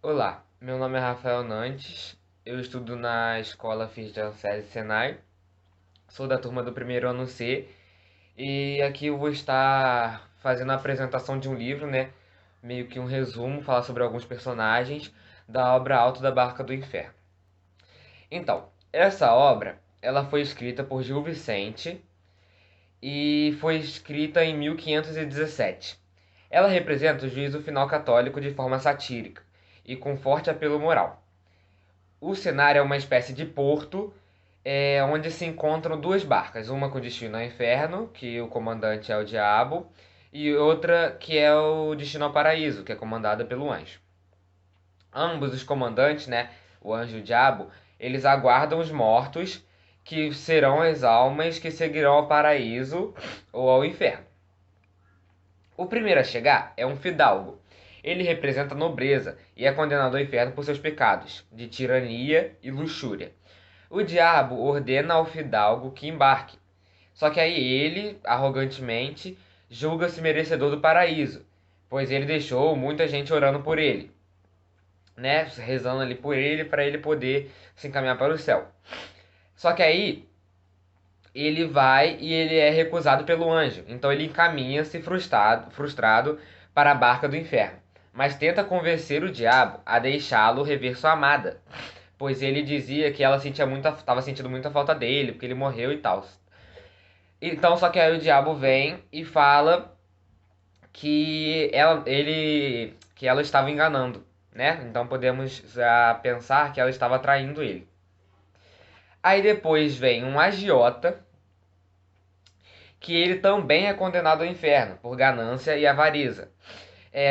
Olá, meu nome é Rafael Nantes, eu estudo na escola Fiz de Anses Senai, sou da turma do primeiro ano C e aqui eu vou estar fazendo a apresentação de um livro, né? Meio que um resumo, falar sobre alguns personagens da obra Alto da Barca do Inferno. Então, essa obra, ela foi escrita por Gil Vicente e foi escrita em 1517. Ela representa o juízo final católico de forma satírica e com forte apelo moral. O cenário é uma espécie de porto, onde se encontram duas barcas, uma com destino ao inferno, que o comandante é o diabo, e outra que é o destino ao paraíso, que é comandada pelo anjo. Ambos os comandantes, né, o anjo e o diabo, eles aguardam os mortos, que serão as almas que seguirão ao paraíso ou ao inferno. O primeiro a chegar é um fidalgo. Ele representa a nobreza e é condenado ao inferno por seus pecados, de tirania e luxúria. O diabo ordena ao fidalgo que embarque. Só que aí ele, arrogantemente, julga-se merecedor do paraíso, pois ele deixou muita gente orando por ele, né? Rezando ali por ele para ele poder se encaminhar para o céu. Só que aí ele vai e ele é recusado pelo anjo. Então ele encaminha-se frustrado para a barca do inferno, mas tenta convencer o diabo a deixá-lo rever sua amada, pois ele dizia que ela estava sentindo muita falta dele, porque ele morreu e tal. Então, só que aí o diabo vem e fala que ela estava enganando, né? Então podemos já pensar que ela estava traindo ele. Aí depois vem um agiota, que ele também é condenado ao inferno por ganância e avareza.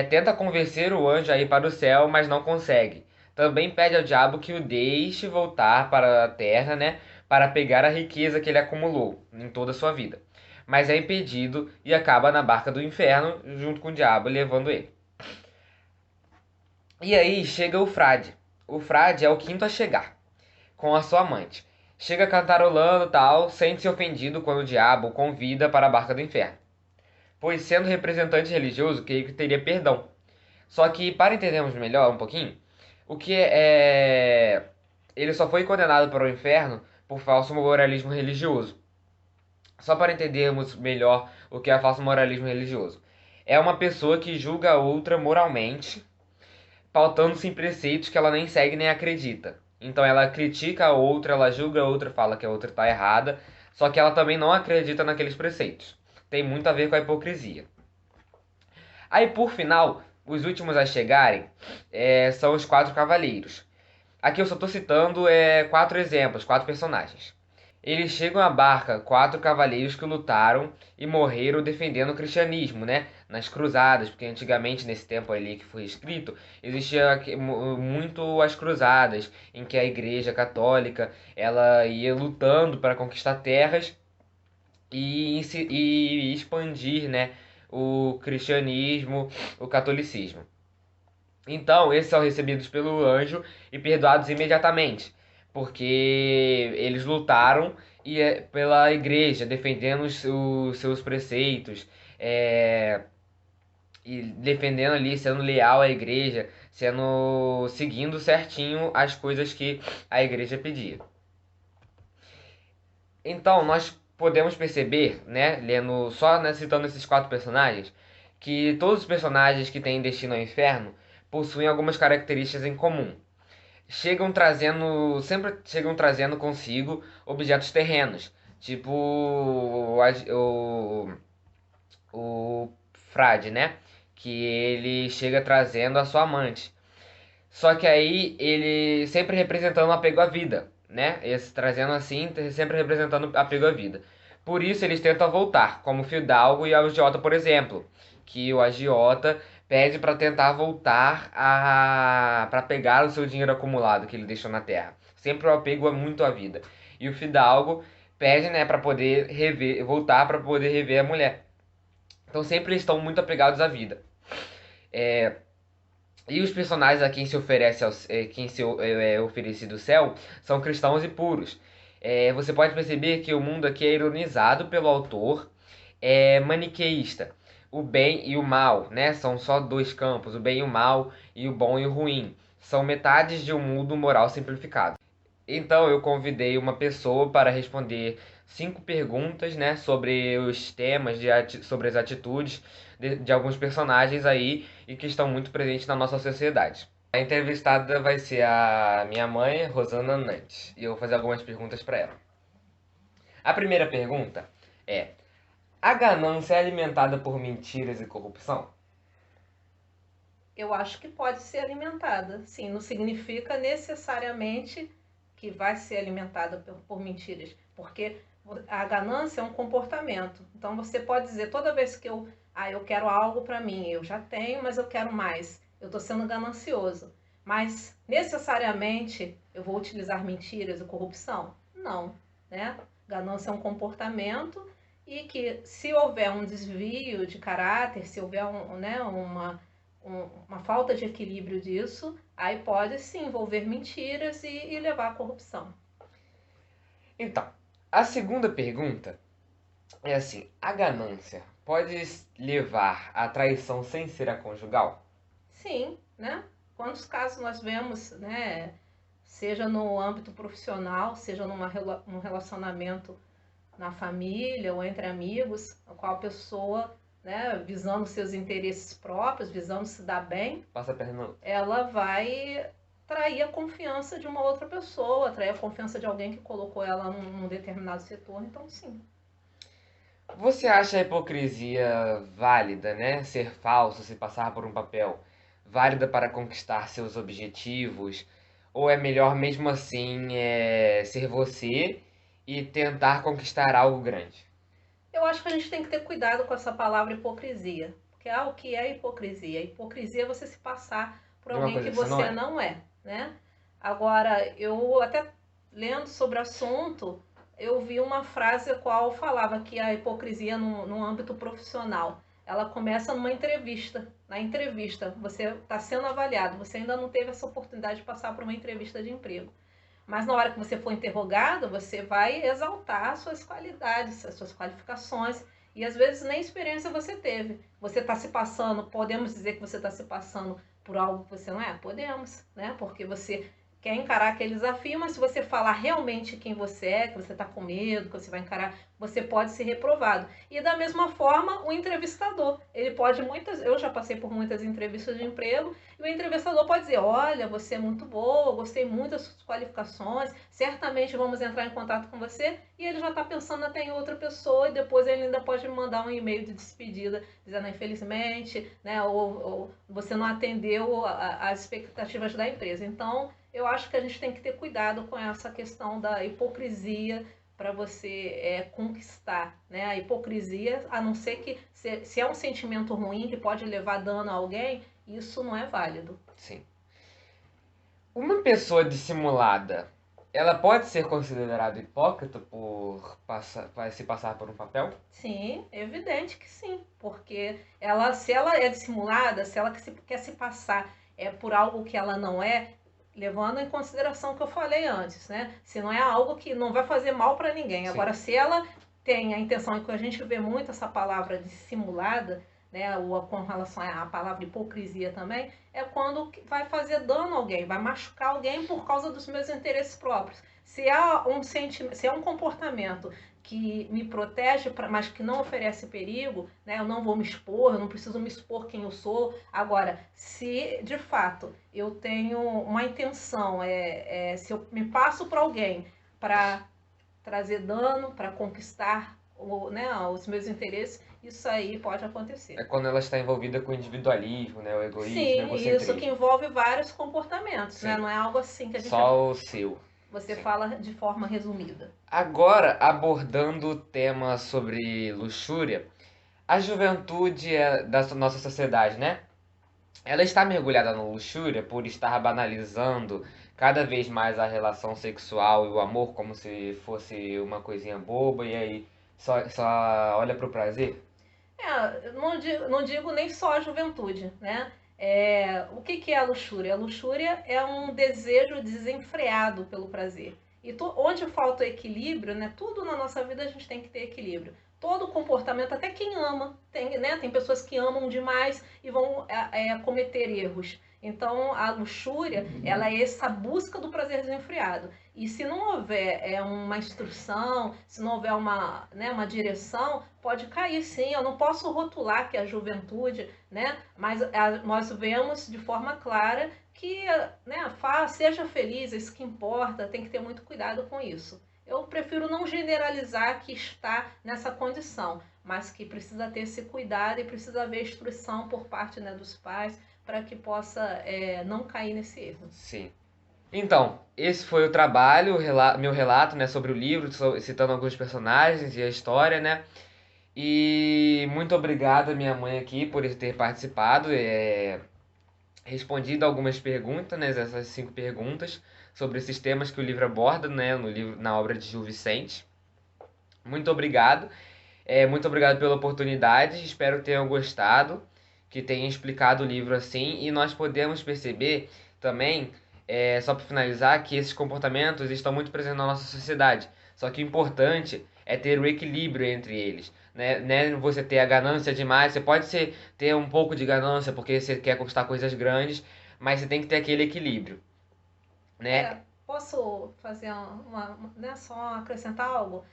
Tenta convencer o anjo a ir para o céu, mas não consegue. Também pede ao diabo que o deixe voltar para a terra, né, para pegar a riqueza que ele acumulou em toda a sua vida. Mas é impedido e acaba na barca do inferno junto com o diabo, levando ele. E aí chega o frade. O frade é o quinto a chegar, com a sua amante. Chega cantarolando e tal, sente-se ofendido quando o diabo o convida para a barca do inferno, pois sendo representante religioso, creio que teria perdão. Só que, para entendermos melhor um pouquinho, o que ele só foi condenado para o inferno por falso moralismo religioso. Só para entendermos melhor o que é falso moralismo religioso. É uma pessoa que julga a outra moralmente, pautando-se em preceitos que ela nem segue nem acredita. Então ela critica a outra, ela julga a outra, fala que a outra está errada, só que ela também não acredita naqueles preceitos. Tem muito a ver com a hipocrisia. Aí, por final, os últimos a chegarem são os quatro cavaleiros. Aqui eu só estou citando quatro exemplos, quatro personagens. Eles chegam à barca, quatro cavaleiros que lutaram e morreram defendendo o cristianismo, né? Nas cruzadas, porque antigamente, nesse tempo ali que foi escrito, existia muito as cruzadas, em que a igreja católica ela ia lutando para conquistar terras e expandir, né, o cristianismo, o catolicismo. Então, esses são recebidos pelo anjo e perdoados imediatamente, porque eles lutaram pela igreja, defendendo os seus preceitos, é, e defendendo ali, sendo leal à igreja, seguindo certinho as coisas que a igreja pedia. Então, nós podemos perceber, né, lendo só, né, citando esses quatro personagens, que todos os personagens que têm destino ao inferno possuem algumas características em comum. Sempre chegam trazendo consigo objetos terrenos, tipo o frade, né, que ele chega trazendo a sua amante. Só que aí ele sempre representando um apego à vida, né? Esse trazendo assim, sempre representando apego à vida. Por isso eles tentam voltar, como o Fidalgo e o agiota, por exemplo, que o agiota pede para tentar voltar para pegar o seu dinheiro acumulado que ele deixou na terra. Sempre o apego é muito à vida. E o Fidalgo pede, né, para poder voltar para poder rever a mulher. Então sempre eles estão muito apegados à vida. E os personagens a quem se oferece quem se é oferecido o céu são cristãos e puros. Você pode perceber que o mundo aqui é ironizado pelo autor, é maniqueísta. O bem e o mal, né? São só dois campos, o bem e o mal, e o bom e o ruim. são metades de um mundo moral simplificado. Então eu convidei uma pessoa para responder 5 perguntas, né, sobre os temas, sobre as atitudes de alguns personagens aí e que estão muito presentes na nossa sociedade. A entrevistada vai ser a minha mãe, Rosana Nantes, e eu vou fazer algumas perguntas para ela. A primeira pergunta é: a ganância é alimentada por mentiras e corrupção? Eu acho que pode ser alimentada. Sim, não significa necessariamente que vai ser alimentada por mentiras, porque a ganância é um comportamento. Então você pode dizer toda vez que eu quero algo para mim, eu já tenho, mas eu quero mais. Eu estou sendo ganancioso. Mas necessariamente eu vou utilizar mentiras e corrupção? Não, né? Ganância é um comportamento e que se houver um desvio de caráter, se houver uma falta de equilíbrio disso, aí pode se envolver mentiras e levar à corrupção. Então, a segunda pergunta é assim: a ganância pode levar à traição sem ser a conjugal? Sim, né? Quantos casos nós vemos, né? Seja no âmbito profissional, seja num relacionamento na família ou entre amigos, a qual a pessoa, né, visando seus interesses próprios, visando se dar bem, Passa a perna no outro. ela vai trair a confiança de uma outra pessoa, atrair a confiança de alguém que colocou ela num determinado setor, então sim. Você acha a hipocrisia válida, né? Ser falso, se passar por um papel, válida para conquistar seus objetivos? Ou é melhor mesmo assim ser você e tentar conquistar algo grande? Eu acho que a gente tem que ter cuidado com essa palavra hipocrisia, porque o que é hipocrisia? Hipocrisia é você se passar por De uma alguém coisa que que você não você é. não é, né? Agora, eu até lendo sobre o assunto, eu vi uma frase a qual falava que a hipocrisia no âmbito profissional, ela começa numa entrevista. Na entrevista, você está sendo avaliado, você ainda não teve essa oportunidade de passar por uma entrevista de emprego. Mas na hora que você for interrogado, você vai exaltar as suas qualidades, as suas qualificações. E às vezes nem experiência você teve. Você está se passando, podemos dizer que você está se passando por algo que você não é? Podemos, né? Porque você quer encarar aquele desafio, mas se você falar realmente quem você é, que você está com medo, que você vai encarar, você pode ser reprovado. E da mesma forma, o entrevistador, ele pode eu já passei por muitas entrevistas de emprego, e o entrevistador pode dizer, olha, você é muito boa, gostei muito das suas qualificações, certamente vamos entrar em contato com você, e ele já está pensando até em outra pessoa, e depois ele ainda pode mandar um e-mail de despedida, dizendo, infelizmente, né, ou você não atendeu as expectativas da empresa. Então, eu acho que a gente tem que ter cuidado com essa questão da hipocrisia para você conquistar, né? A hipocrisia, a não ser que se é um sentimento ruim que pode levar dano a alguém, isso não é válido. Sim. Uma pessoa dissimulada, ela pode ser considerada hipócrita se passar por um papel? Sim, é evidente que sim, porque ela, se ela é dissimulada, se ela quer se passar por algo que ela não é, levando em consideração o que eu falei antes, né? Se não é algo que não vai fazer mal para ninguém. Sim. Agora, se ela tem a intenção, e que a gente vê muito essa palavra dissimulada, né, ou com relação à palavra hipocrisia também, é quando vai fazer dano a alguém, vai machucar alguém por causa dos meus interesses próprios. Se há um sentimento, se é um comportamento que me protege, mas que não oferece perigo, né? Eu não vou me expor, eu não preciso me expor quem eu sou. Agora, se de fato eu tenho uma intenção, se eu me passo para alguém para trazer dano, para conquistar os meus interesses, isso aí pode É acontecer. quando ela está envolvida com o individualismo, né? O egoísmo, o Sim, isso que egocentrismo. envolve vários comportamentos, né? Sim. Não é algo assim que a gente Só o seu. você Sim. fala de forma resumida. Agora, abordando o tema sobre luxúria, a juventude da nossa sociedade, né? Ela está mergulhada na luxúria por estar banalizando cada vez mais a relação sexual e o amor como se fosse uma coisinha boba e aí só olha pro prazer? Não digo nem só a juventude, né? O que é a luxúria? A luxúria é um desejo desenfreado pelo prazer. E onde falta o equilíbrio, né? Tudo na nossa vida a gente tem que ter equilíbrio. Todo comportamento, até quem ama, tem pessoas que amam demais e vão cometer erros. Então, a luxúria, ela é essa busca do prazer desenfreado. E se não houver uma instrução, se não houver uma direção, pode cair sim. Eu não posso rotular que é a juventude, né? Mas nós vemos de forma clara que, né, seja feliz, isso que importa, tem que ter muito cuidado com isso. Eu prefiro não generalizar que está nessa condição, mas que precisa ter esse cuidado e precisa haver instrução por parte, né, dos pais para que possa não cair nesse erro. Sim. Então, esse foi o trabalho, meu relato, né, sobre o livro, citando alguns personagens e a história, né? E muito obrigado à minha mãe aqui por ter participado, respondido algumas perguntas, né, essas 5 perguntas sobre esses temas que o livro aborda, né, no livro, na obra de Gil Vicente. Muito obrigado. Muito obrigado pela oportunidade, espero que tenham gostado, que tenham explicado o livro assim, e nós podemos perceber também, só para finalizar, que esses comportamentos estão muito presentes na nossa sociedade. Só que o importante é ter o equilíbrio entre eles. Né? Você ter a ganância demais, você pode ter um pouco de ganância porque você quer conquistar coisas grandes, mas você tem que ter aquele equilíbrio. Né? Posso fazer né, só acrescentar algo?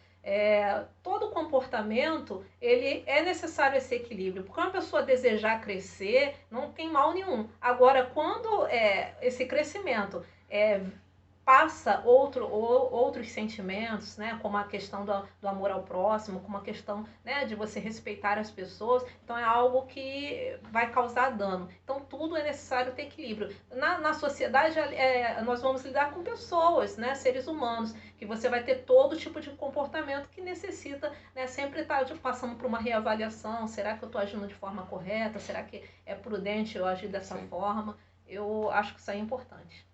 Todo comportamento ele é necessário esse equilíbrio, porque uma pessoa desejar crescer não tem mal nenhum. Agora, quando esse crescimento passa outros sentimentos, né, como a questão do amor ao próximo, como a questão, né, de você respeitar as pessoas, então é algo que vai causar dano. Então tudo é necessário ter equilíbrio. Na sociedade nós vamos lidar com pessoas, né, seres humanos, que você vai ter todo tipo de comportamento que necessita, né, sempre estar passando por uma reavaliação. Será que eu estou agindo de forma correta? Será que é prudente eu agir dessa Sim. forma? Eu acho que isso é importante.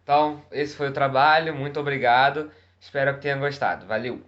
Então, esse foi o trabalho, muito obrigado, espero que tenham gostado. Valeu!